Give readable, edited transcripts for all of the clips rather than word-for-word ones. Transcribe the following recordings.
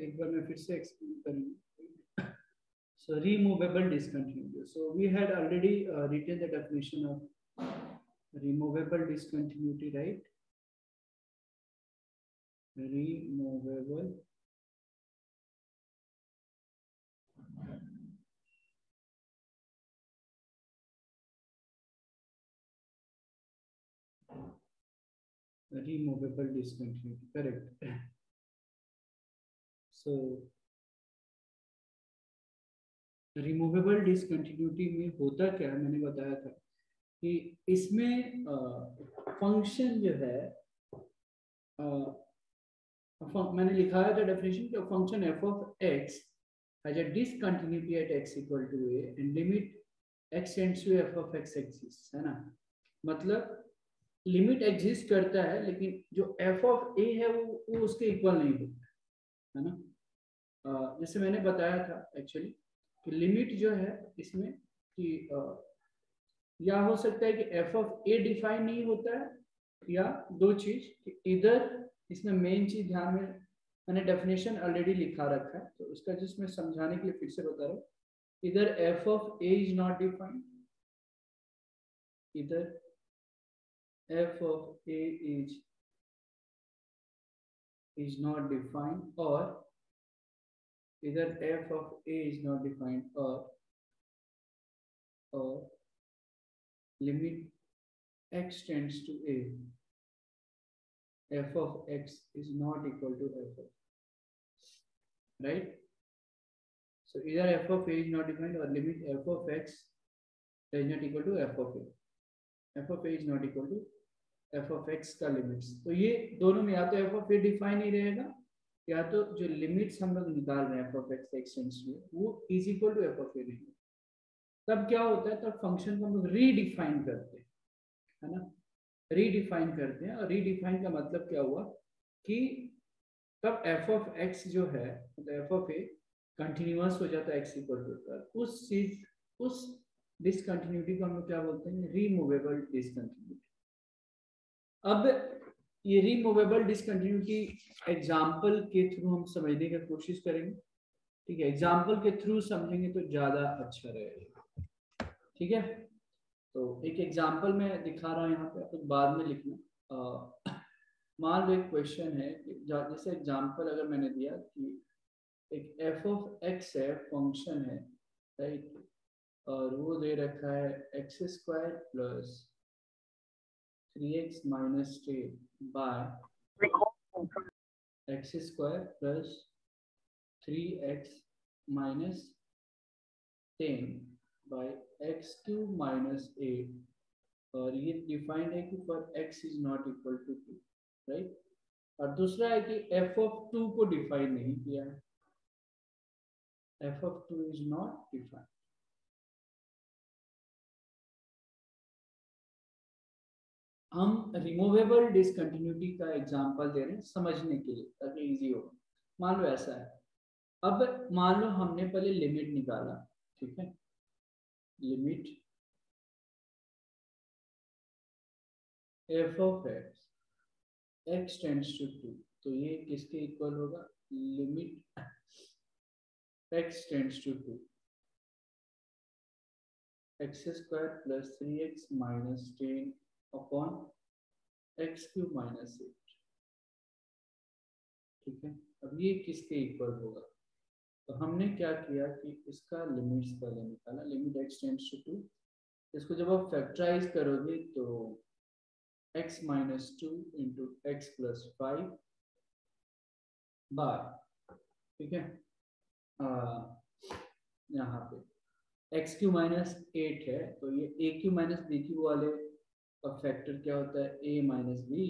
एक बार मैं फिर से एक्सप्लेन करूँगा. So removable discontinuity. So we had already written the definition of removable discontinuity, right? Removable discontinuity, correct. So removable discontinuity में होता क्या है, मैंने बताया था कि इसमें फंक्शन जो है, मैंने लिखा है डेफिनेशन कि function f of x has a discontinuity at x equal to a and limit x tends to f of x exist, है ना. मतलब लिमिट एग्जिस्ट करता है लेकिन जो एफ ऑफ ए है वो उसके इक्वल नहीं होता है ना. जैसे मैंने बताया था एक्चुअली कि लिमिट जो है इसमें कि या हो सकता है कि एफ ऑफ ए डिफाइन नहीं होता है, या दो चीज कि इधर इसमें मेन चीज ध्यान में, मैंने डेफिनेशन ऑलरेडी लिखा रखा है तो उसका जिसमें समझाने के लिए फिर से बता रहा हूँ. इधर F of A is not defined, इधर F of A is not defined, और इधर f of a is not defined, or limit x tends to a, f of x is not equal to f of, right? So either f of a is not defined or limit f of x is not equal to f of a. f of a is not equal to f of x का limits. तो ये दोनों में या तो f of a define नहीं रहेगा, या तो जो लिमिट्स हम लोग निकाल रहे हैं f of x extends to वो is equal to f of a नहीं. तब क्या होता है, तब फंक्शन को हम लोग रीडिफाइन करते हैं, है ना. रीडिफाइन करते हैं, और रीडिफाइन का मतलब क्या हुआ कि तब f ऑफ x जो है मतलब f ऑफ a कंटिन्यूअस हो जाता है x इक्वल टू, उस चीज उस डिसकंटिन्यूटी को हम लोग क्या बोलते हैं, रिमूवेबल डिसकंटिन्यूटी. अब ये रिमूवेबल डिसकंटिन्यूटी एग्जांपल के थ्रू हम समझने की कोशिश करेंगे, ठीक है. एग्जांपल के थ्रू समझेंगे तो ज्यादा अच्छा रहेगा, ठीक है. तो एक एग्जांपल मैं दिखा रहा हूँ यहाँ पे, आप बाद में लिखना. मान लो एक क्वेश्चन है, जैसे एग्जांपल अगर मैंने दिया कि एक f ऑफ x है, फंक्शन है, राइट, और वो दे रखा है x square plus 3x minus 10 by x square plus 3x minus 10 by x cube minus 8, और ये डिफाइंड है कि for x is not equal to 2, right. और दूसरा है कि f ऑफ 2 को डिफाइन नहीं किया है, f of 2 is not defined. हम रिमूवेबल डिसकंटिन्यूटी का एग्जांपल दे रहे हैं समझने के लिए ताकि इजी हो. मान लो ऐसा है, अब मान लो हमने पहले लिमिट निकाला, ठीक है. Limit f of x tends to 2, तो ये किसके इक्वल होगा, limit x tends to 2 x square plus 3x minus 10 upon x cube minus 8, ठीक है. अब ये किसके इक्वल होगा, तो हमने क्या किया कि इसका लिमिट्स पहले निकाला, लिमिट x टेंड्स टू 2, इसको जब आप फैक्टराइज करोगे तो x minus 2 into x plus 5 बार, ठीक है. यहाँ पे एक्स क्यू माइनस 8 है तो ये a cube minus b cube वाले का फैक्टर क्या होता है, a minus b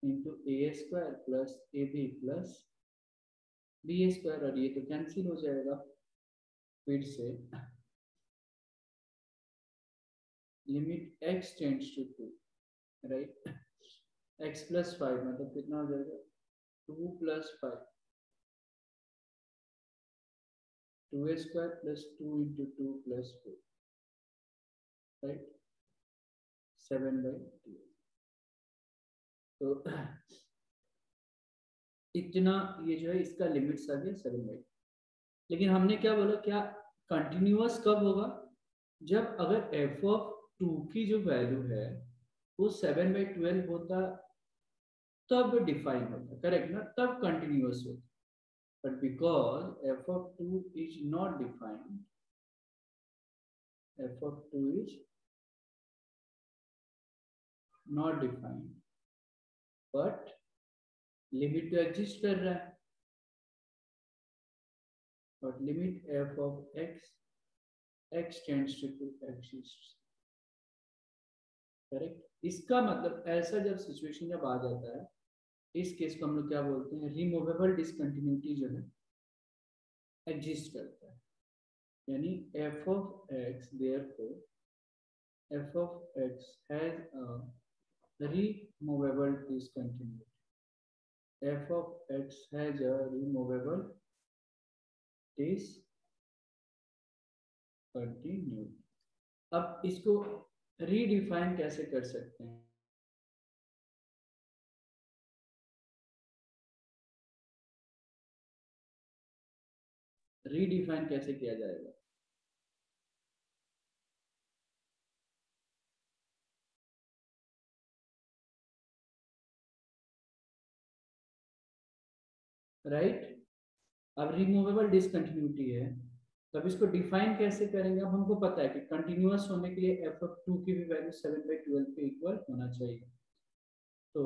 into a square plus a b plus b square, और ये तो कैंसिल हो जाएगा फिर से. Limit x tends to 2, right, x plus 5 मतलब कितना हो जाएगा, 2 plus 5, 2 square plus 2 into 2 plus 4, right, 7/2. तो इतना ये जो है इसका लिमिट्स आ गया 7/12। लेकिन हमने क्या बोला, क्या कंटिन्यूअस कब होगा, जब अगर एफ ऑफ टू की जो वैल्यू है वो 7/12 होता, तब डिफाइन होता, करेक्ट ना, तब कंटिन्यूअस होता। But because f of two is not defined, f of two is not defined, but limit तो एग्जिस्ट कर रहा है, but limit f of x tends to exist, correct. इसका मतलब ऐसा जब सिचुएशन जब आ जाता है, इस केस को हम लोग क्या बोलते हैं, रिमूवेबल डिसकंटिन्यूटी जो है एग्जिस्ट करता है। यानी F of x therefore F of x has a removable discontinuity, f of x has a removable discontinuity। अब इसको रीडिफाइन कैसे कर सकते हैं, रीडिफाइन कैसे किया जाएगा, राइट। अब रिमूवेबल डिसकंटिन्यूटी है, तब इसको डिफाइन कैसे करेंगे। अब हमको पता है कि कंटिन्यूअस होने के लिए एफ ऑफ टू की भी वैल्यू 7/12 के इक्वल होना चाहिए। तो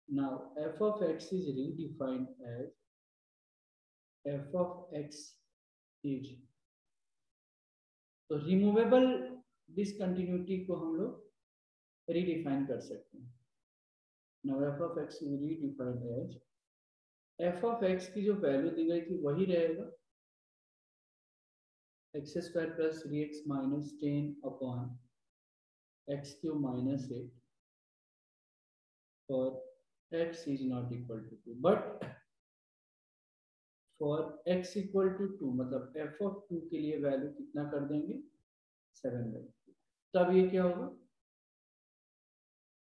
now f of x is redefined as f of x is, तो रिमूवेबल डिसकंटिन्यूटी को हम लोग रीडिफाइन कर सकते हैं। Now f of x is redefined as, f of x की जो वैल्यू दी गई थी वही रहेगा, x square plus 3x minus 10 upon x cube minus 8 for x is not equal to 2, but for x equal to 2 मतलब F of 2 के लिए वैल्यू कितना कर देंगे 7/2, तब ये क्या होगा,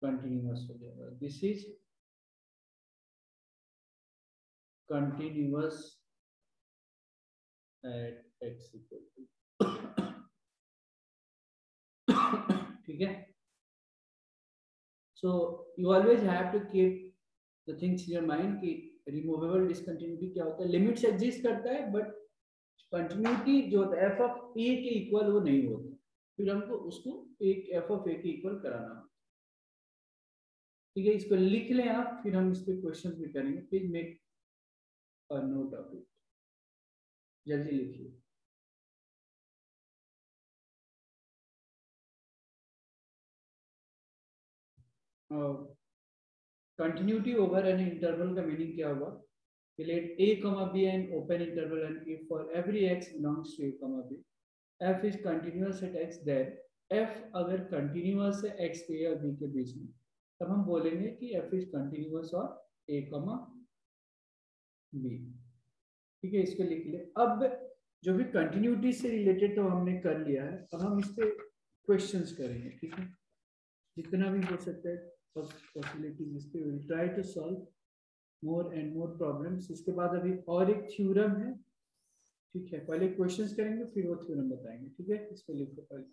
कंटिन्यूअस हो जाएगा। This is continuous at x equal to, ठीक है। So you always have to keep the things in your mind कि रिमूवेबल डिसकंटिन्यूटी क्या होता है, लिमिट्स एग्जिस्ट करता है बट कंटिन्यूटी जो होता है एफ ऑफ ए के इक्वल वो नहीं होता, फिर हमको उसको एक एफ ऑफ ए के इक्वल कराना होता, ठीक है। इसको लिख लें आप, फिर हम इस पे क्वेश्चंस भी करेंगे। Please make a note of it, जल्दी लिखिए। कंटिन्यूटी ओवर एन इंटरवल का मीनिंग क्या हुआ, let a comma b an open interval and if for every x belongs to a comma b f is continuous at x, then f अगर continuous है x के और b के बीच में, तब हम बोलेंगे कि f is continuous और a comma b, ठीक है। इसको लिख ले। अब जो भी कंटिन्यूटी से रिलेटेड तो हमने कर लिया है, अब हम इस पे क्वेश्चंस करेंगे, ठीक है। जितना भी हो सकता है पॉसिबिलिटीज इस पे will try to solve more and more problems. इसके बाद अभी और एक थ्योरम है, ठीक है। पहले क्वेश्चंस करेंगे फिर वो थ्योरम बताएंगे, ठीक है। इसको लिखो पहले।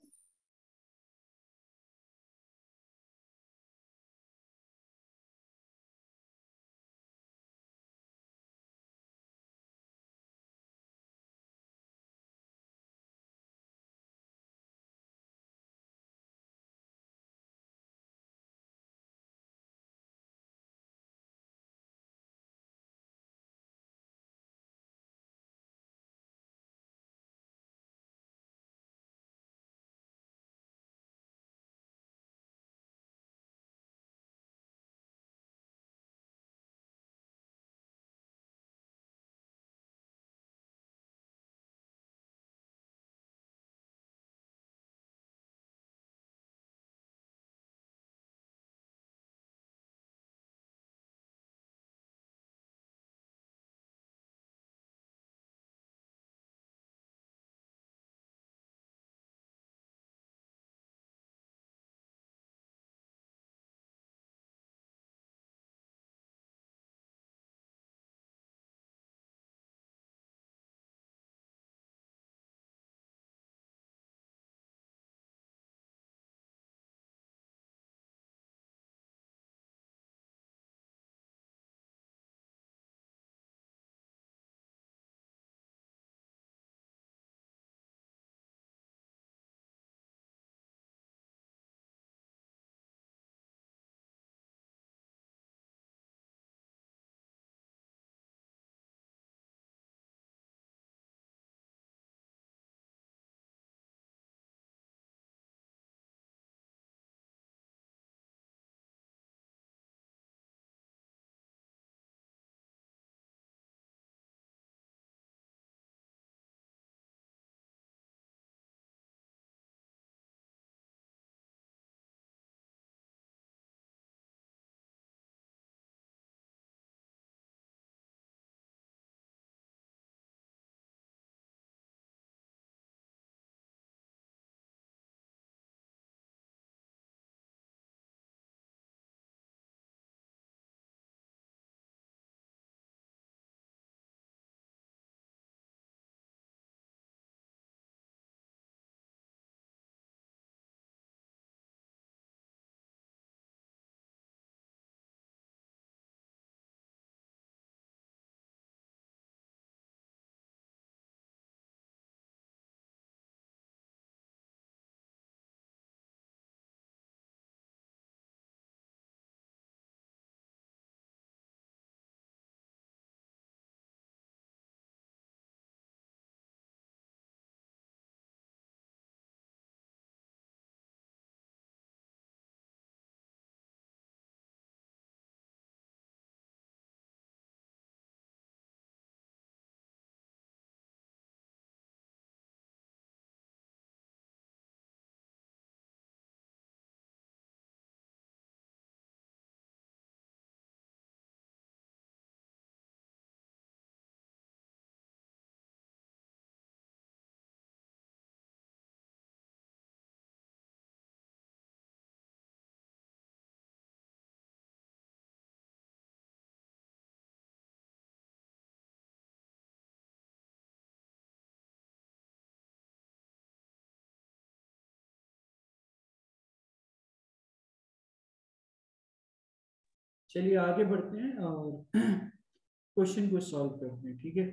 चलिए आगे बढ़ते हैं और क्वेश्चन को सॉल्व करते हैं, ठीक है।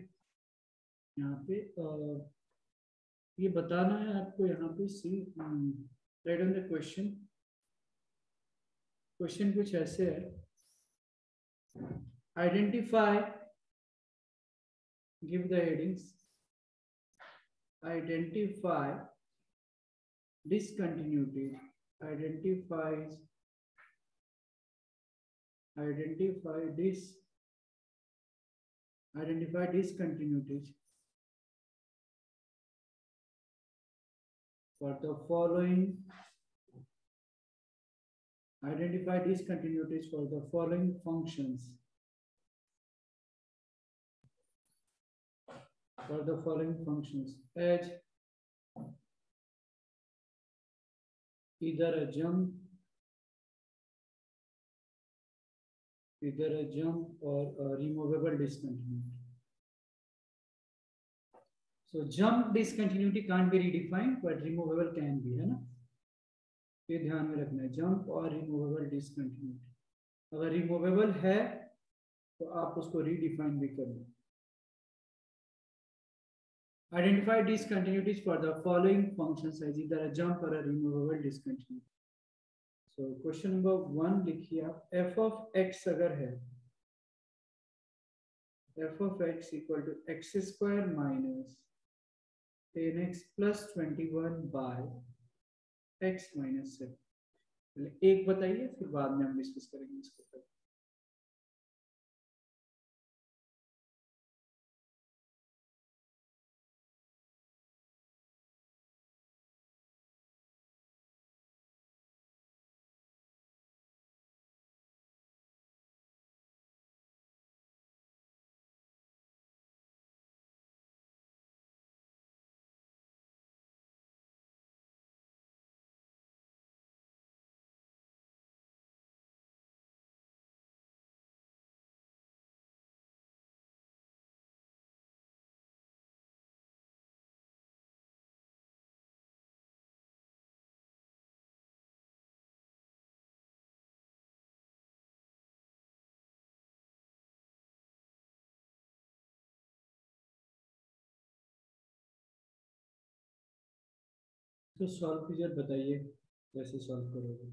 यहाँ पे ये बताना है आपको, यहाँ पे see right on the question. Question कुछ ऐसे है, identify, give the headings, identify discontinuity, identifies, identify dis, identify discontinuities for the following, identify discontinuities for the following functions, for the following functions as either a jump, either a jump or a removable discontinuity. So jump discontinuity can't be redefined, but removable can be, है ना। ये ध्यान में रखना है, jump और removable discontinuity. अगर removable है तो आप उसको रीडिफाइन भी कर लो। Identify discontinuities for the following functions as either a jump or a removable discontinuity. So question number 1 लिखिए आप, f of x अगर है, f of x equal to x square minus 10x plus 21 by x minus 7। एक बताइए, फिर बाद में हम डिस्कस करेंगे इसको। तो सॉल्व कीजिए, बताइए कैसे सॉल्व करोगे।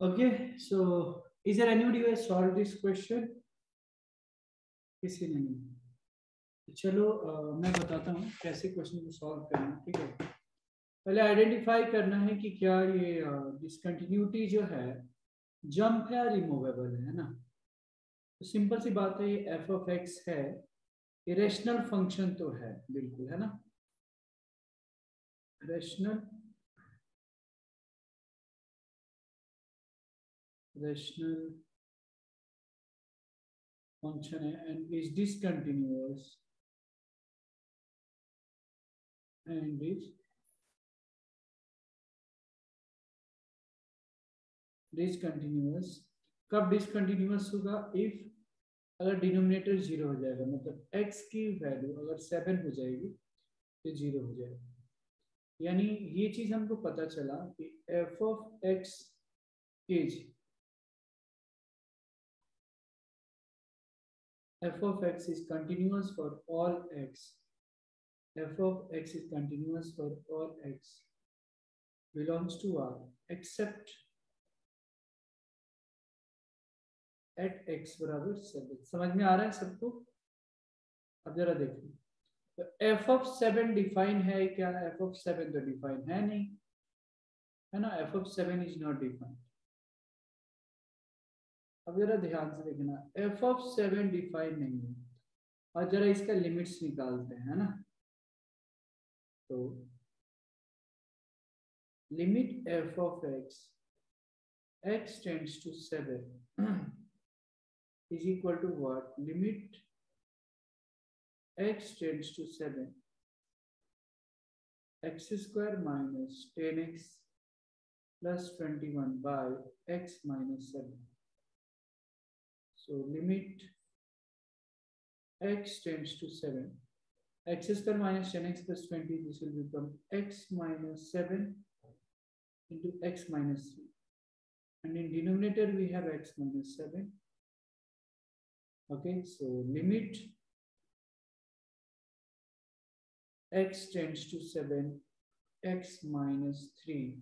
Okay, so is there anybody who has solved this question? किसी ने नहीं। चलो मैं बताता हूँ कैसे क्वेश्चन को सॉल्व करना, ठीक है। पहले आइडेंटिफाई करना है कि क्या ये डिसकंटिन्यूटी जो है जंप है या रिमूवेबल है ना। तो सिंपल सी बात है, ये एफ ऑफ एक्स है, इरेशनल फंक्शन तो है बिल्कुल, है ना। रेशनल फंक्शन है and is discontinuous and is discontinuous. कब डिसकंटिन्यूअस होगा? इफ अगर डिनोमिनेटर जीरो हो जाएगा, मतलब x की वैल्यू अगर 7 हो जाएगी तो जीरो हो जाएगा। यानी ये चीज हमको पता चला कि f of x is f of x is continuous for all x. f of x is continuous for all x belongs to R except at x बराबर 7। समझ में आ रहा है सबको? अब जरा देखो, तो f of 7 डिफाइन है क्या? f of 7 तो डिफाइन है नहीं, है ना। f of 7 is not defined। अब जरा ध्यान से देखना, f of 7 डिफाइन नहीं है, और जरा इसका लिमिट्स निकालते हैं, है ना। तो limit f of x tends to 7 is equal to what? Limit x tends to 7 x square minus 10x plus 21 by x minus 7. So limit x tends to 7 x square minus 10x plus 20, this will become x minus 7 into x minus 3, and in denominator we have x minus 7. Okay, so limit x tends to 7 x minus 3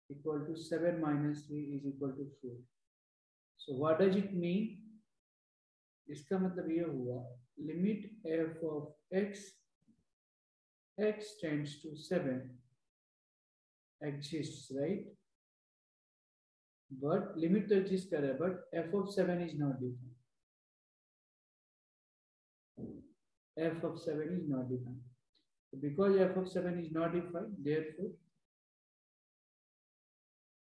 equal to 7 minus 3 is equal to 4. So what does it mean? इसका मतलब ये हुआ, limit f of x tends to 7 exists, right? But limit तो exist कर रहा है, but f of 7 is not defined. f of 7 is not defined. So because f of 7 is not defined, therefore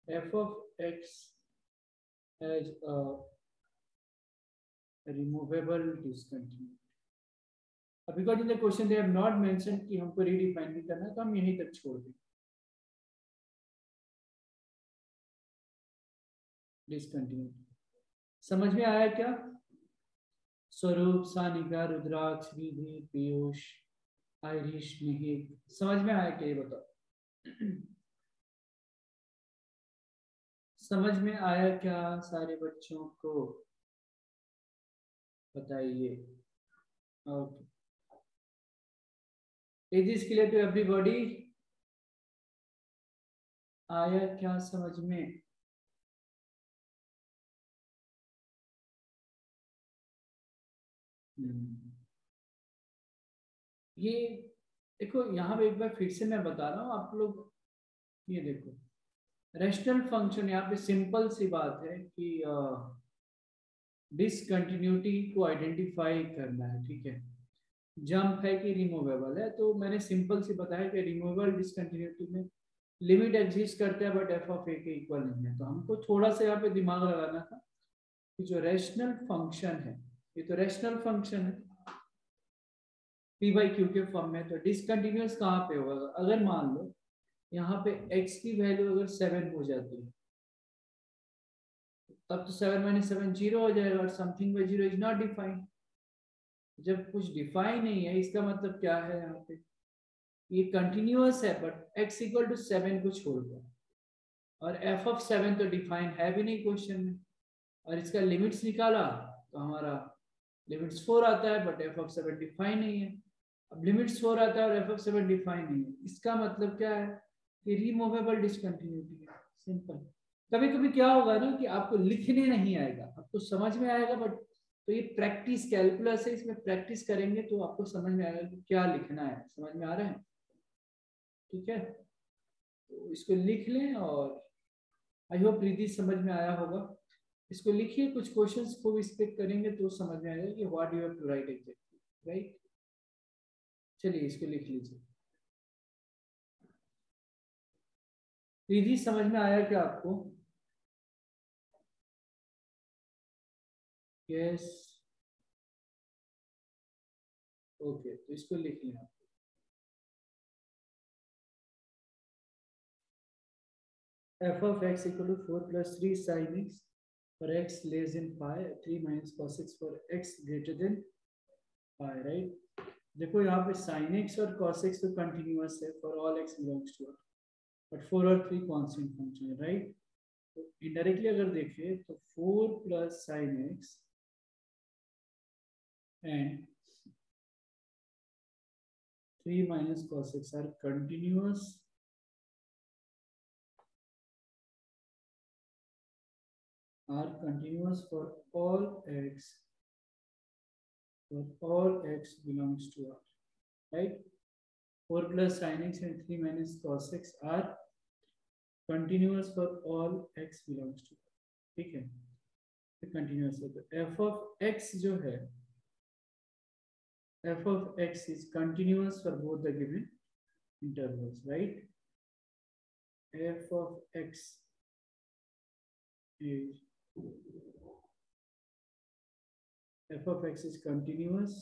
f of x has a removable discontinuity. Because in the question they have not mentioned कि हमको redefine भी करना है, तो हम यहीं तक छोड़ दें डिसकंटिन्यूटी। समझ में आया क्या? स्वरूप, सानिका, रुद्राक्ष, रिधि, पीयूष, आयरिश, निहित, समझ में आया क्या? ये बताओ, समझ में आया क्या सारे बच्चों को? बताइए। Okay, is this clear to everybody? आया क्या समझ में? ये देखो, यहाँ पे एक बार फिर से मैं बता रहा हूँ आप लोग, ये देखो रैशनल फंक्शन, यहाँ पे सिंपल सी बात है कि डिसकंटिन्यूटी को आइडेंटिफाई करना है, ठीक है। जंप है कि रिमूवेबल है, तो मैंने सिंपल सी बताया कि रिमूवेबल डिसकंटिन्यूटी में लिमिट एग्जिस्ट करता है बट एफ ऑफ ए के इक्वल नहीं है। तो हमको थोड़ा सा यहाँ पे दिमाग लगाना था कि जो रैशनल फंक्शन है, ये तो रैशनल फंक्शन है पी बाई क्यू के फॉर्म में, तो डिसकंटिन्यूअस कहाँ पे होगा? अगर मान लो यहाँ पे x की वैल्यू अगर 7 हो जाती है, तब तो 7 माइनस 7 जीरो हो जाएगा, और something by zero is not defined. जब कुछ डिफाइन नहीं है, इसका मतलब क्या है? यहाँ पे ये कंटिन्यूअस है बट x इक्वल टू 7 को छोड़कर, और f ऑफ 7 तो डिफाइन है भी नहीं क्वेश्चन में, और इसका लिमिट्स निकाला तो हमारा लिमिट्स 4 आता है बट f ऑफ 7 डिफाइन नहीं है। अब लिमिट्स 4 आता है और f ऑफ 7 डिफाइन नहीं है, इसका मतलब क्या है कि रिमूवेबल डिसकंटिन्यूटी है, सिंपल। कभी कभी क्या होगा ना कि आपको लिखने नहीं आएगा, आपको समझ में आएगा, बट तो ये प्रैक्टिस कैलकुलस है, इसमें प्रैक्टिस करेंगे तो आपको समझ में आएगा कि क्या लिखना है। समझ में आ रहा है? ठीक है, तो इसको लिख लें और आई होप रिद्धि समझ में आया होगा। इसको लिखिए, कुछ क्वेश्चंस को इस पे करेंगे तो समझ में आएगा कि what you have to write exactly, right. चलिए इसको लिख लीजिए। रिद्धि समझ में आया क्या आपको? यस, ओके, तो इसको लिख लें आप। f of x equal to 4 plus 3 sin x for x less than pi, 3 minus cos x for x greater than pi, right? देखो यहाँ पे sin x और cos x तो कंटिन्यूअस है for all x belongs to, but 4 और 3 constant function है, right? तो indirectly अगर देखें तो 4 plus sin x and 3 minus cos x are continuous for all x belongs to R, right? 4 plus sin x and 3 minus cos x are continuous for all x belongs to R, ठीक है? तो continuous है तो f of x जो है, f of x is continuous for both the given intervals, right? f of x is continuous,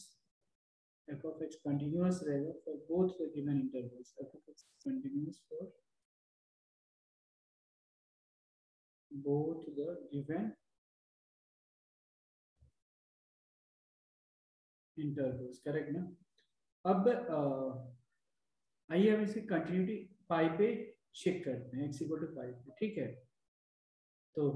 f of x continuous रहेगा for both the given intervals, f of x is continuous for both the given intervals, correct ना? अब आइए हम इसकी continuity पाई पे check करते हैं, x equal to पाई पे, ठीक है? तो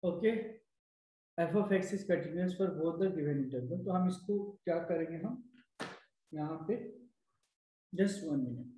okay, f of x is continuous for both the given interval, तो हम इसको क्या करेंगे, हम यहाँ पे just 1 minute.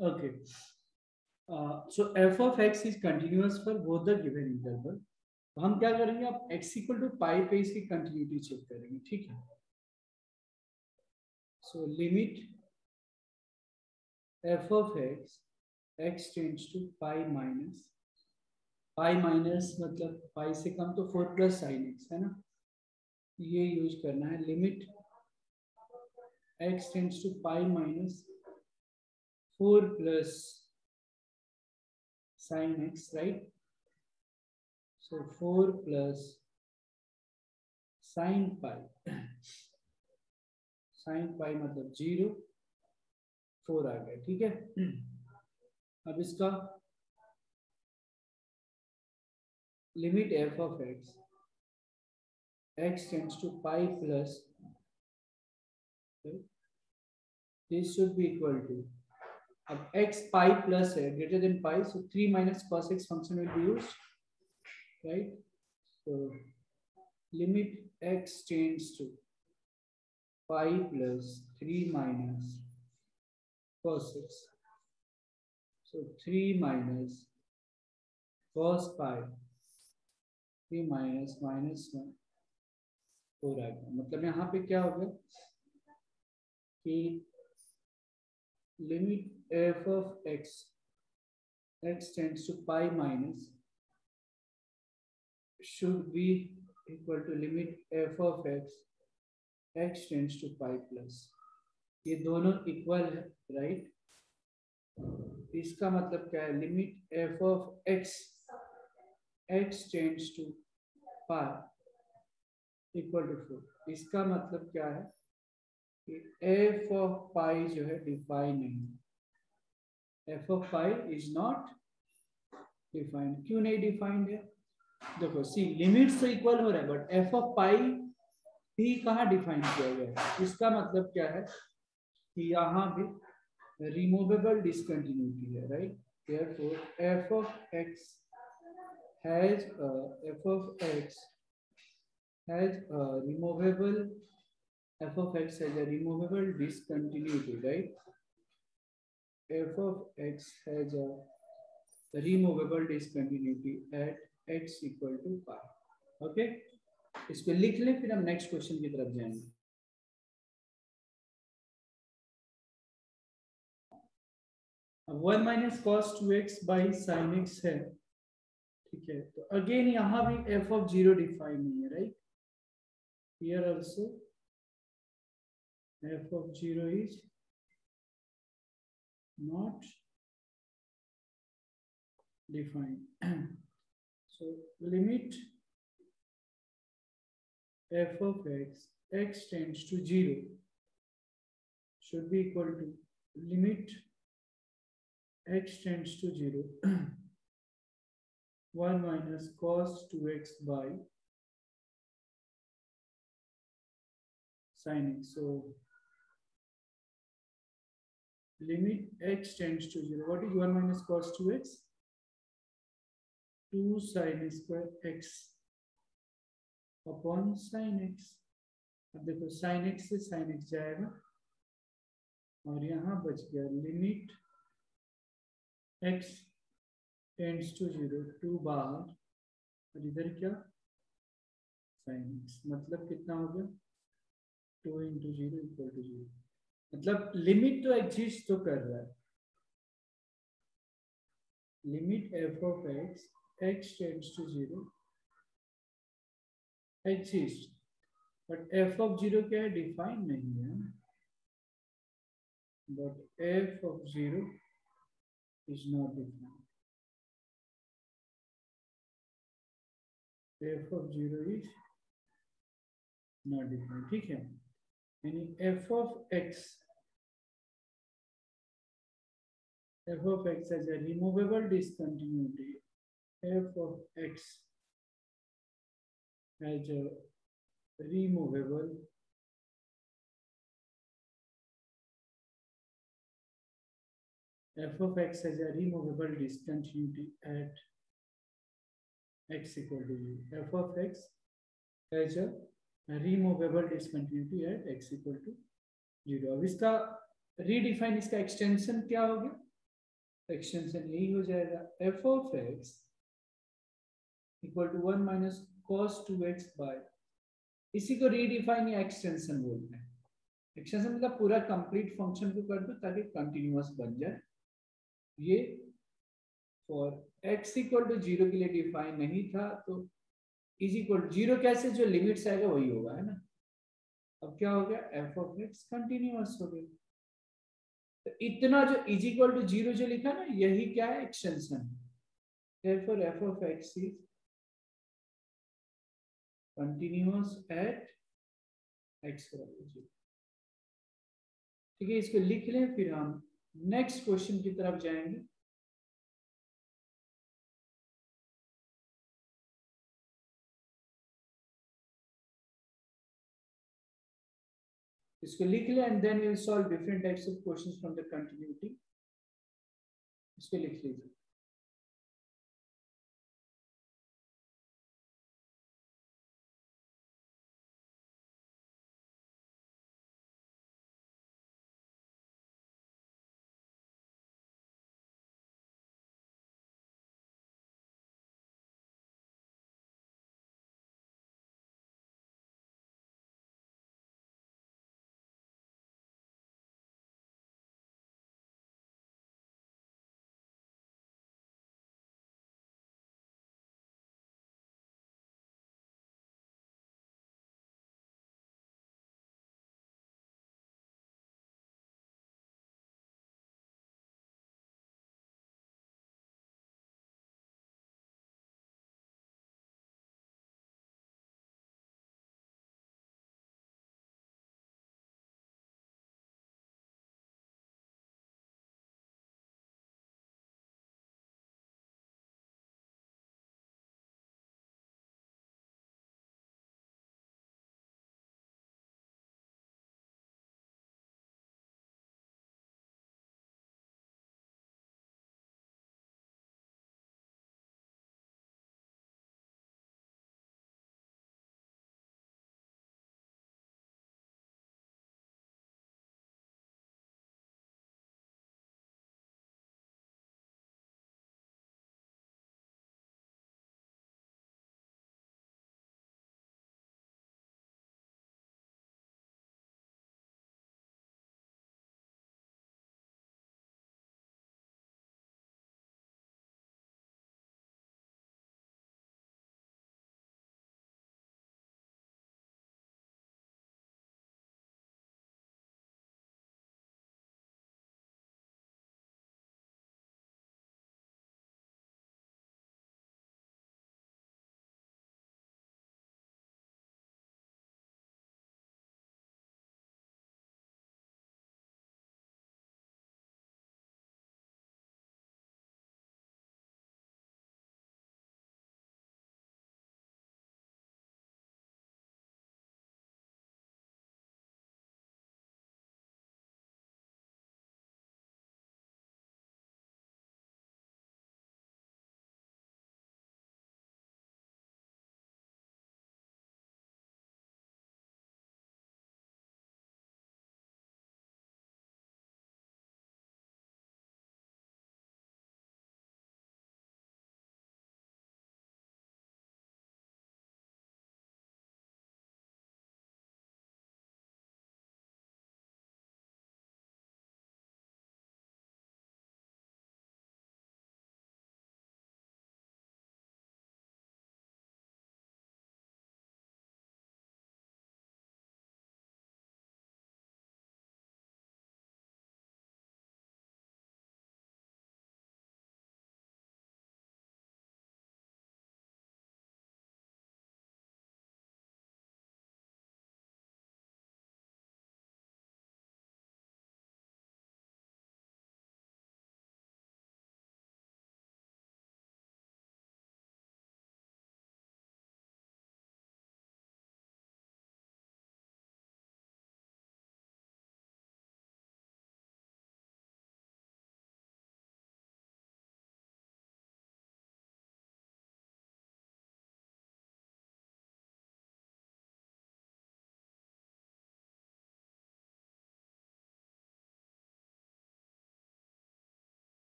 Okay. So f of x is continuous for both the given interval. तो हम क्या करेंगे, अब x इक्वल टू पाई पे इसकी कंटिन्यूटी चेक करेंगे, ठीक है. So limit f of x tends to pi minus मतलब पाई से कम तो 4 प्लस साइन एक्स है ना, ये यूज करना है. Limit x tends to pi minus 4 plus sine x, right. So 4 plus sine pi, sine pi मतलब 0, 4 आ गया, ठीक है. अब इसका limit f of x tends to pi plus, this should be equal to, अब x पाई प्लस है greater than pi, so 3 minus cos x function will be used, right. So limit x tends to pi plus 3 minus cos x, so 3 minus cos pi, 3 minus minus 1 4 आ गया. मतलब यहाँ पे क्या हो गया कि limit f of x tends to pi minus should be equal to limit f of x tends to pi plus. ये दोनों इक्वल है, राइट. इसका मतलब क्या है, limit f of x tends to pi equal to 4. इसका मतलब क्या है कि f of pi जो है डिफाइन नहीं, f of pi is not defined. क्यों नहीं डिफाइंड है, देखो सी लिमिट्स तो इक्वल हो रहा है बट f of pi भी कहाँ डिफाइन किया गया है. इसका मतलब क्या है कि यहाँ भी रिमूवेबल डिसकंटिन्यूटी है, right. therefore f of x has a removable discontinuity, right. f of x has a removable discontinuity at x equal to pi. Okay, इसको लिख ले, फिर हम नेक्स्ट क्वेश्चन की तरफ जाएंगे. 1 minus cos 2x by sine x है, ठीक है. तो अगेन यहाँ भी f of 0 डिफाइन नहीं है, right. Here also f of 0 is not defined. So limit f of x tends to 0 should be equal to limit x tends to 0 1 minus cos 2x by sin x. So limit x tends to 0. What is 1 minus cos 2x? 2 sin square x upon sin x. अब देखो sin x से sin x जाएगा और यहाँ बच गया limit x tends to 0, 2 बाहर और इधर क्या sin x. मतलब कितना हो गया 2 into 0 इक्वल टू 0. मतलब लिमिट तो एग्जिस्ट तो कर रहा है. Limit f of x tends to 0 exist, but f of 0 क्या है, डिफाइन नहीं है. But f of 0 is not defined. f of 0 is not defined, ठीक है. यानी f of x has a removable discontinuity. F of x has a removable discontinuity at x equal to 0. F of x has a removable discontinuity at x equal to 0. अब इसका redefine, इसका extension क्या हो गया, extension यही हो जाएगा, f of x equal to 1 minus cos 2x by, इसी को रीडिफाइन या एक्सटेंशन बोलते हैं। एक्सटेंशन मतलब पूरा कंप्लीट फंक्शन को कर दो ताकि कंटिन्यूअस बन जाए। ये फॉर x इक्वल टू 0 के लिए डिफाइन नहीं था, तो इज इक्वल 0 कैसे, जो लिमिट्स आएगा वही होगा, है ना। अब क्या हो गया, एफ ऑफ एक्स कंटिन्यूअस हो गया। तो इतना जो इज इक्वल टू 0 जो लिखा ना, यही क्या है, extension. therefore f of x is continuous at x बराबर 0। ठीक है, इसको लिख लें, फिर हम नेक्स्ट क्वेश्चन की तरफ जाएंगे। इसको लिख लें and then we will solve different types of questions from the continuity. इसको लिख लीजिए।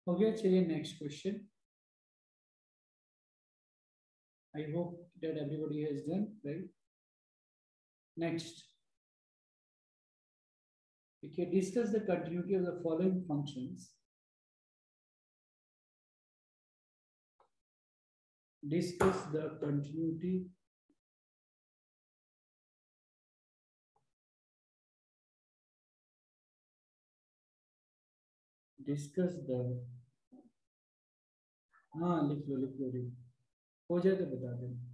Okay, चलिए next question. I hope that everybody has done, right? Next, we can discuss the continuity of the following functions. Discuss the continuity discuss the हाँ लिख लो हो जाए तो बता देना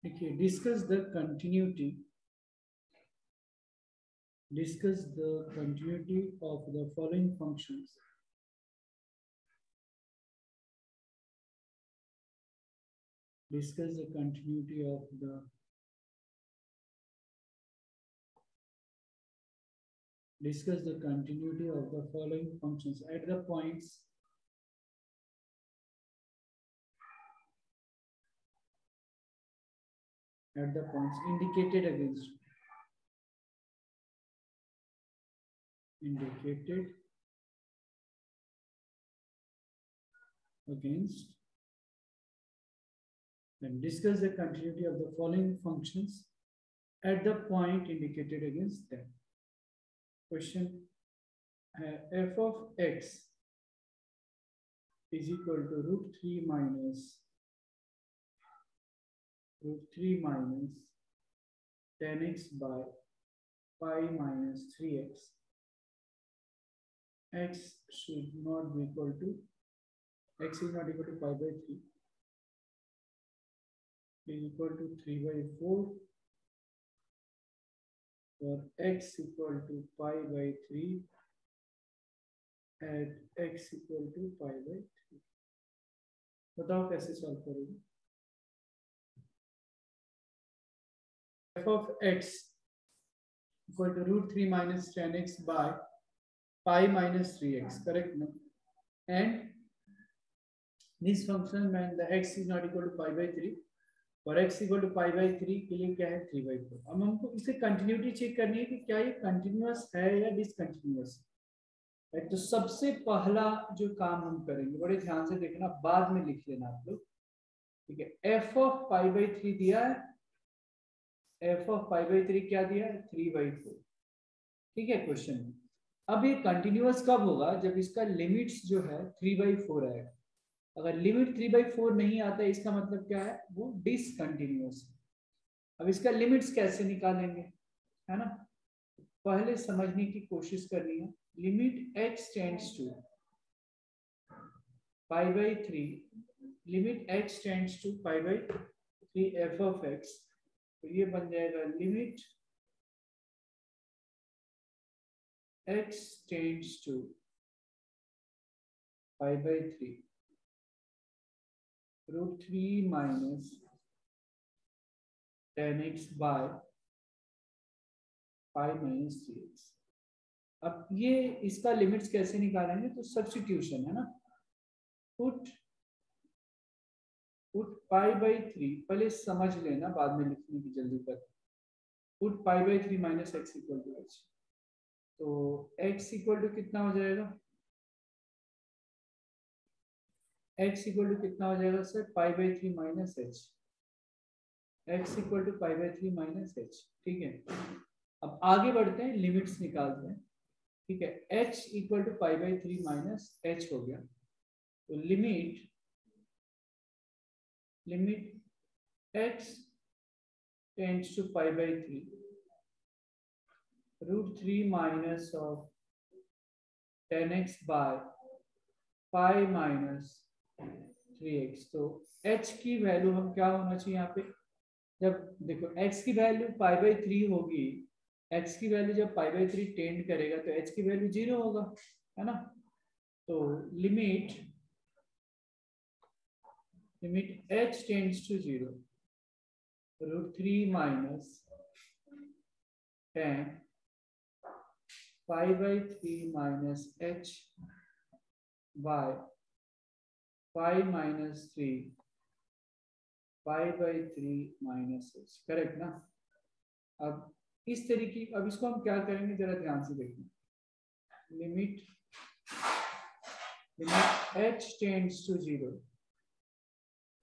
देखिए, discuss the continuity of the following functions. Discuss the continuity of the following functions at the points indicated against then discuss the continuity of the following functions at the point indicated against them. Question, f of x is equal to root 3 minus 10x by pi minus 3x. X should not be equal to, x is not equal to pi by 3, is equal to 3 by 4 for x equal to pi by 3 at x equal to pi by 3. बताओ कैसे solve करोगे? f of x equal to root 3 minus 10x by pi minus 3x, correct? No? And this function when the x is not equal to pi by 3 और x equal to pi by 3 के लिए क्या है 3/4. अब हमको इसे continuity check करनी है कि क्या ये कंटिन्यूअस है या डिसकंटिन्यूअस है. तो सबसे पहला जो काम हम करेंगे, बड़े ध्यान से देखना, बाद में लिख लेना आप लोग, ठीक है. f ऑफ पाई बाई 3 दिया है, f ऑफ पाई बाई 3 क्या दिया है 3/4, ठीक है क्वेश्चन में. अब ये कंटिन्यूअस कब होगा? जब इसका लिमिट्स जो है 3/4 आएगा. अगर लिमिट 3/4 नहीं आता है इसका मतलब क्या है, वो डिसकंटिन्यूअस है. अब इसका लिमिट्स कैसे निकालेंगे, है ना? पहले समझने की कोशिश करनी है. Limit x tends to pi by 3, limit x tends to pi by 3 f of x, तो ये बन जाएगा limit x tends to pi by 3 root 3 minus 10x by pi minus 3x. अब ये इसका लिमिट्स कैसे निकालेंगे? तो सब्स्टिट्यूशन है ना. पुट पाई बाई 3, पहले समझ लेना, बाद में लिखने की जल्दी कर. Put pi by 3 minus x equal to h, तो x इक्वल टू कितना हो जाएगा? x इक्वल टू कितना हो जाएगा sir? Pi by 3 minus h. x equal to pi by 3 minus h, ठीक है. अब आगे बढ़ते हैं, लिमिट्स निकालते हैं, ठीक है. h equal to pi by 3 minus h हो गया, तो limit x tends to pi by 3 root 3 minus of 10x by pi minus 3x. तो h की वैल्यू हम क्या होना चाहिए यहाँ पे? जब देखो x की वैल्यू पाई बाई 3 होगी, x की वैल्यू जब पाई बाई 3 टेंड करेगा तो h की वैल्यू 0 होगा, है ना. तो limit h tends to 0 root 3 minus 10 pi by 3 minus h by pi minus 3 pi by 3 minus h, correct ना. अब इस तरीके, अब इसको हम क्या करेंगे जरा ध्यान से देखना. Limit h tends to 0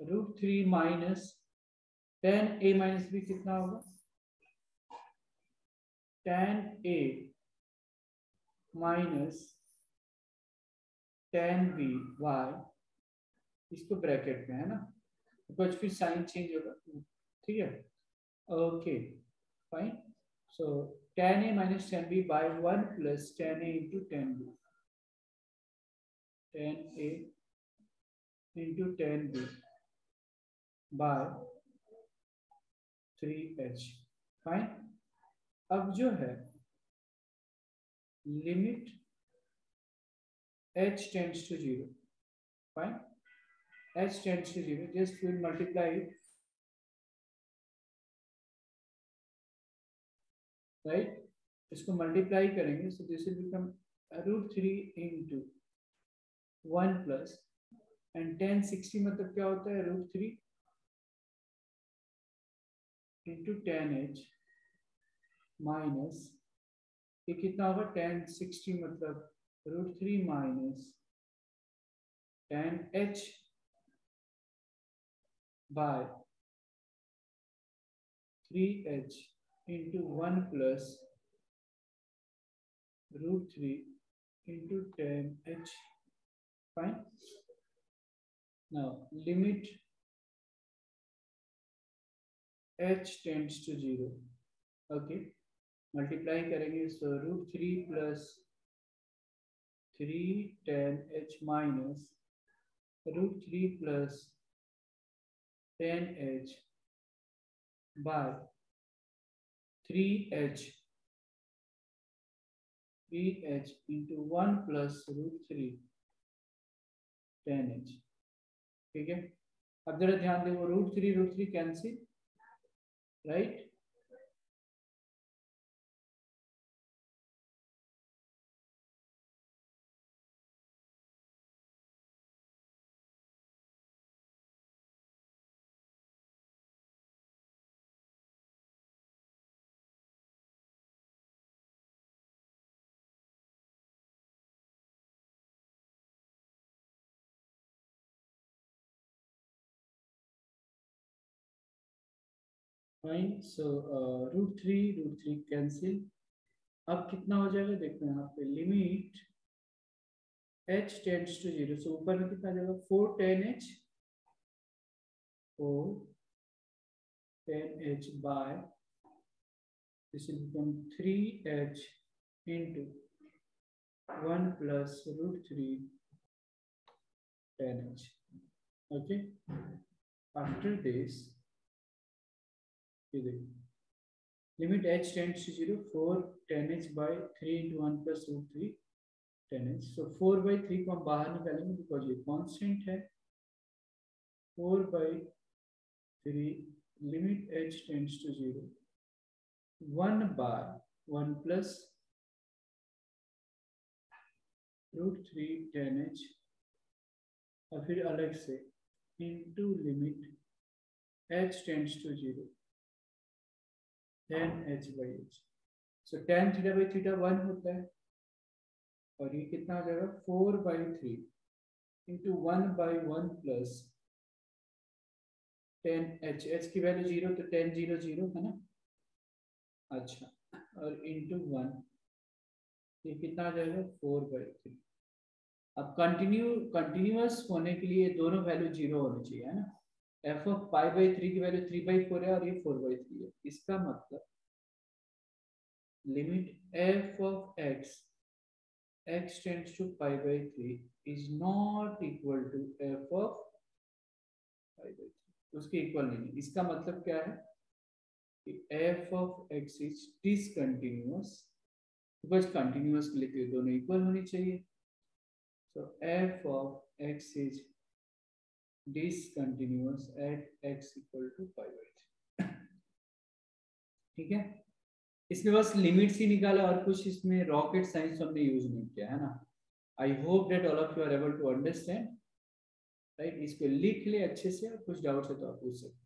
root 3 minus 10a minus b कितना होगा? 10a माइनस 10b वाई, इसको ब्रैकेट में, है ना, कुछ फिर साइन चेंज होगा, ठीक है. Okay fine. So 10a minus 10b by 1 plus 10a into 10b, 10a into 10b by 3h। Fine. अब जो है limit h tends to 0, fine, h tends to 0, just will multiply it, right, इसको multiply करेंगे, so this will become √3 into 1 plus and 1060 मतलब क्या होता है, √3 into 10h minus, ये कितना होगा, 1060 मतलब √3 minus 10h by 3h into 1 plus √3 into 10h. Fine. Now limit h tends to 0. Okay. Multiply करेंगे, so √3 plus 3 10h minus √3 plus 10h by 3h into 1 plus √3 10h. ठीक है, अब जरा ध्यान दो, √3 कैंसिल, राइट, फाइन। सो √3 कैंसिल। अब कितना हो जाएगा, देखो यहाँ पे लिमिट h टेंड्स टू 0, सो ऊपर में कितना आ जाएगा, 4 10h by this will become 3h into 1 plus √3 10h. Okay, after this limit h tends to 0, 4 10h by 3 into 1 plus √3 10h. So 4 by 3 को हम बाहर निकालेंगे बिकॉज ये कांस्टेंट है, 4 by 3 limit h tends to 0, 1 by 1 plus √3 10h और फिर अलग से into limit h tends to 0 10h by h. So tan theta by theta 1 होता है और ये कितना हो जाएगा, 4 by 3 into 1 by 1 plus 10h, h की वैल्यू 0 तो 10 0 0 है ना, अच्छा, और into 1, ये कितना आ जाएगा, 4 by 3। अब कंटिन्यूअस होने के लिए दोनों वैल्यू 0 होनी चाहिए, है ना, f of pi by 3 की वैल्यू 3/4 है और ये 4/3 है, इसका मतलब limit f of x tends to pi by 3 is not equal to f of pi by 3, उसके इक्वल नहीं है। इसका मतलब क्या है कि f of x is discontinuous, because continuous के लिए दोनों इक्वल होनी चाहिए, so f of x is discontinuous at x equal to pi by 3। ठीक है, इसमें बस लिमिट्स ही निकाला और कुछ इसमें रॉकेट साइंस हमने यूज नहीं किया है ना। I hope that all of you are able to understand, right, इसको लिख ले अच्छे से, कुछ डाउट्स है तो आप पूछ सकते हैं।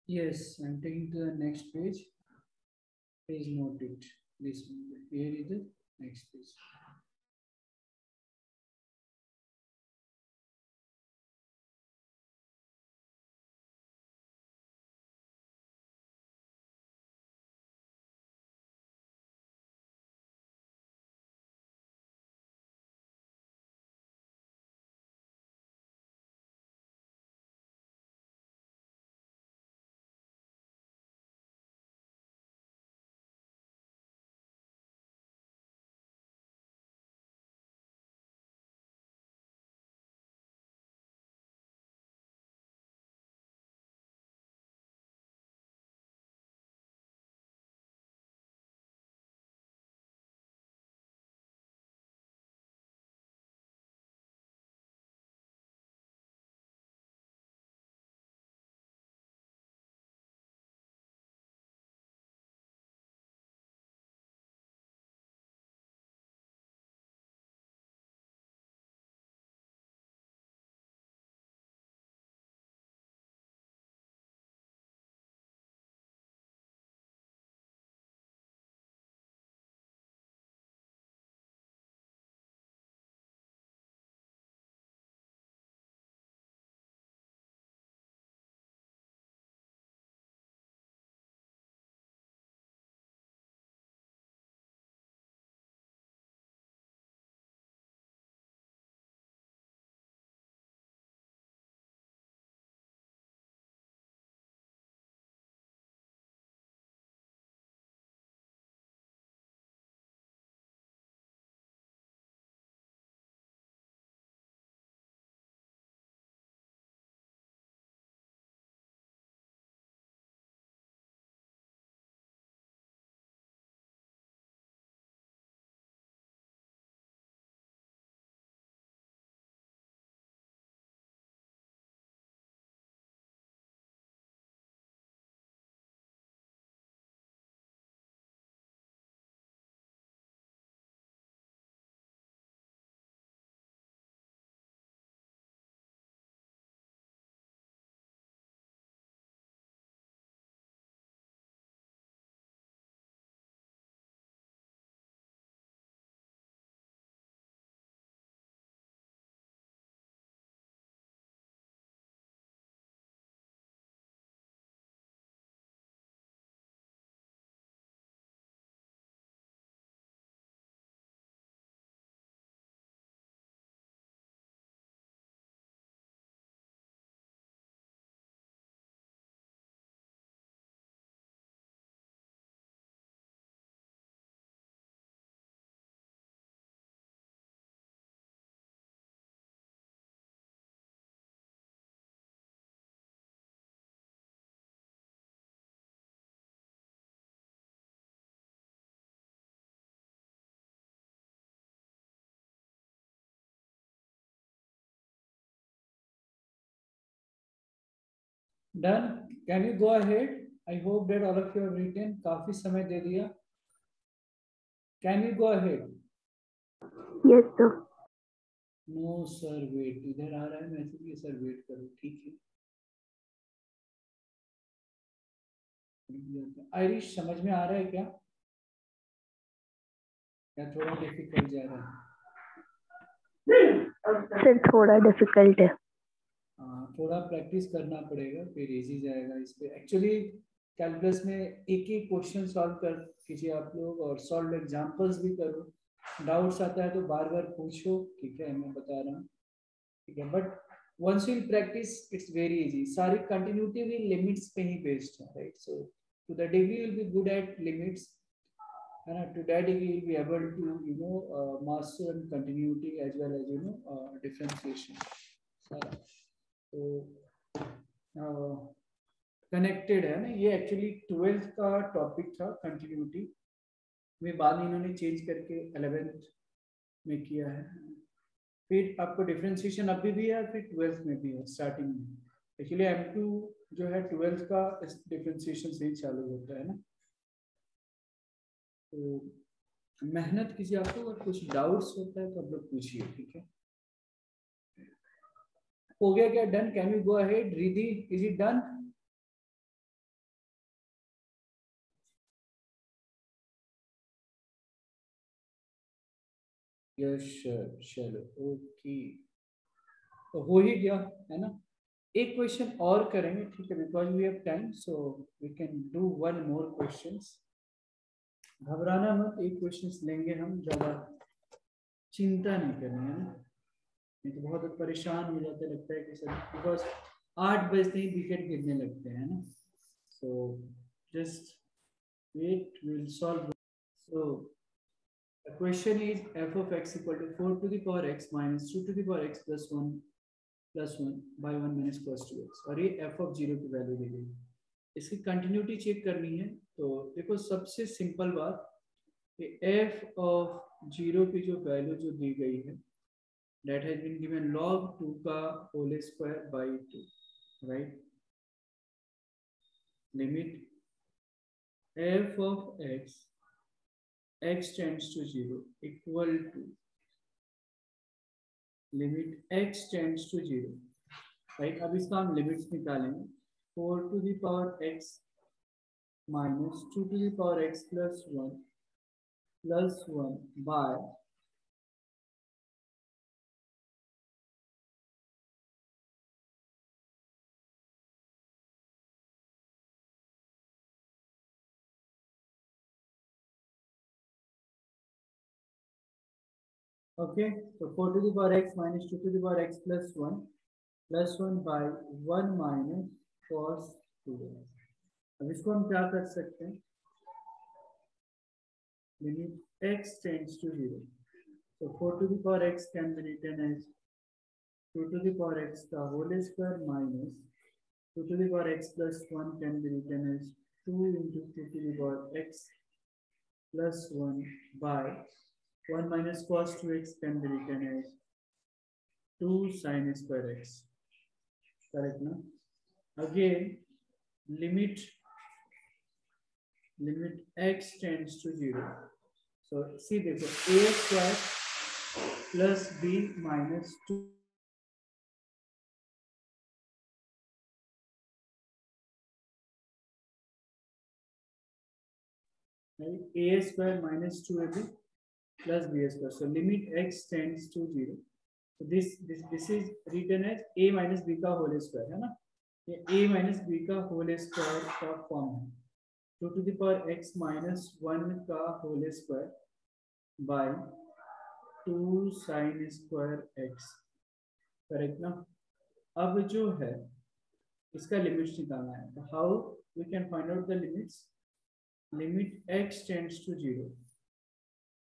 Yes, I'm taking to the next page. Please note it. This here is the next page. Done. Can you go ahead? I hope that all of you have written. काफी समय दे दिया. Can you go ahead? Yes, sir. No sir, wait. इधर आ रहा है message कि sir wait करो. ठीक है. आयरिश समझ में आ रहा है क्या? या थोड़ा डिफिकल्ट जा रहा है? सर थोड़ा डिफिकल्ट है. थोड़ा प्रैक्टिस करना पड़ेगा फिर इजी जाएगा. इस पे एक्चुअली कैलकुलस में एक ही क्वेश्चन सॉल्व कर कीजिए आप लोग और सॉल्व एग्जांपल्स भी करो. डाउट्स आता है तो बार बार पूछो. ठीक है, मैं बता रहा हूँ. ठीक है, but once you practice it's very easy. सारी कंटिन्यूटी भी लिमिट्स पे ही बेस्ड है, right? So to the degree you'll be good at limits, and to that degree you'll be able to master and continuity as well as differentiation. तो connected है ना ये. Actually 12th का topic था continuity में. बाद में इन्होंने चेंज करके 11th में किया है. फिर आपको डिफरेंशिएशन अभी भी है, फिर 12th में भी है स्टार्टिंग में. एक्चुअली M2 जो है 12th का डिफरेंशिएशन से ही चालू होता है ना. तो मेहनत कीजिए. आपको अगर कुछ डाउट्स होता है तो आप लोग पूछिए. ठीक है, हो गया क्या? Done? Can you go ahead? Riddhi, is it done? Yes चलो ओके, तो हो ही गया है ना। एक क्वेश्चन और करेंगे, ठीक है, because we have time, so we can do one more questions. घबराना मत, एक क्वेश्चंस लेंगे हम, ज्यादा चिंता नहीं करनी है ना, नहीं तो बहुत परेशान हो जाते, लगता है कि सर बिकॉज 8 बजते ही विकेट गिरने लगते हैं ना। So just wait, will solve. सो the question is f of x equal to 4 to the power x minus 2 to the power x plus 1 by 1 minus cos 2x, और ये f of 0 की value दी गई। इसकी कंटिन्यूटी चेक करनी है, तो देखो सबसे सिंपल बात कि f of 0 की जो वैल्यू जो दी गई है, that has been given log 2 का whole square by 2, right? Limit f of x tends to 0 equal to limit x tends to 0, right? अब इसका हम लिमिट्स निकालेंगे। 4 to the power x minus 2 to the power x plus 1 by okay, so 4 to the power x minus 2 to the power x plus 1 by 1 minus cos 2x। अब इसको हम क्या कर सकते हैं, limit x tends to 0, so 4 to the power x can be written as 2 to the power x का whole square minus 2 to the power x plus 1 can be written as 2 into 2 to the power x plus 1 by 1 minus cos 2x can be written as 2 sin square x, correct ना? Again limit x tends to 0, so see देखो a square plus b minus 2 a square minus 2ab plus b square, so limit x tends to 0, so this is written as a minus b का whole square है ना, ये a minus b का whole square का form है, 2 to the power x minus 1 का whole square by 2 sin square x, correct ना? अब जो है इसका लिमिट्स निकालना है, तो how we can find out the limits, limit x tends to 0,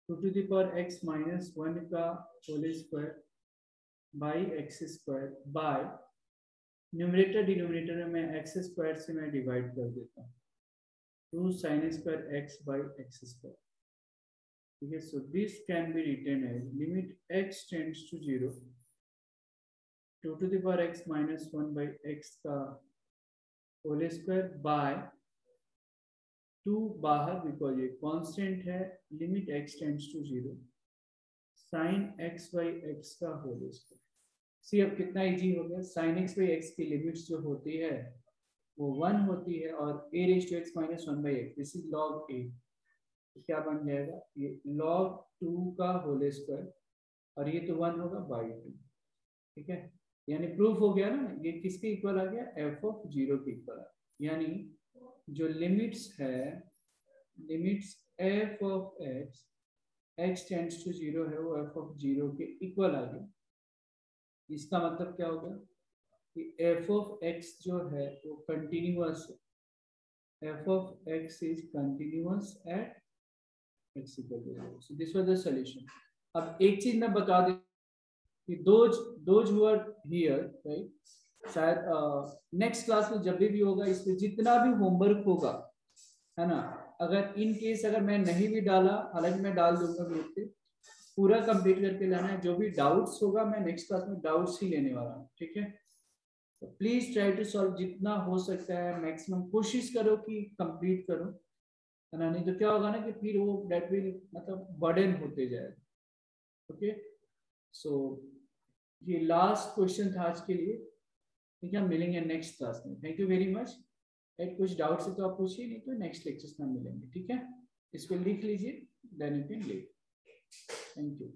2 to the power x minus 1 का whole square by x square by numerator denominator में मैं x स्क्वायर से मैं डिवाइड कर देता हूँ, 2 sin square x by x square, ठीक है? So this can be written as limit x tends to 0, 2 to the power x minus 1 by x का होल स्क्वायर बाय 2 बाहर बिकॉज ये कांस्टेंट है, limit x tends to 0 sin x by x का whole square. See अब कितना easy हो गया, sin x by x की लिमिट्स जो होती है वो 1 होती है, और a raised to x minus 1 by x, this is log a, तो क्या बन जाएगा, ये log 2 का होल स्क्वायर, और ये तो 1 होगा by 2, ठीक है? यानी प्रूफ हो गया ना, ये किसके इक्वल आ गया, f of 0 के इक्वल आ गया, यानी जो लिमिट्स है, limits f of x tends to 0 है, वो f of 0 के इक्वल आ गया। इसका मतलब क्या होगा कि f of x जो है वो कंटिन्यूअस है, f of x is continuous at x equal to 0, so this was the solution। अब एक चीज मैं बता दूं कि those who are here, right, शायद नेक्स्ट क्लास में जब भी होगा, इसमें जितना भी होमवर्क होगा, है ना, अगर इन केस अगर मैं नहीं भी डाला, हालांकि मैं डाल दूंगा ग्रुप पे, पूरा कंप्लीट करके लाना है। जो भी डाउट्स होगा मैं नेक्स्ट क्लास में डाउट्स ही लेने वाला हूँ, ठीक है? तो प्लीज ट्राई टू सॉल्व, जितना हो सकता है मैक्सिमम कोशिश करो कि कंप्लीट करो, है ना, नहीं तो क्या होगा ना कि फिर वो दैट विल मतलब बर्डन होते जाएगा। ओके, सो ये लास्ट क्वेश्चन था आज के लिए, ठीक है? हम मिलेंगे नेक्स्ट क्लास में। Thank you very much. कुछ डाउट्स है तो आप पूछिए, नहीं तो नेक्स्ट लेक्चर्स में मिलेंगे, ठीक है? इसको लिख लीजिए, then you can leave. Thank you.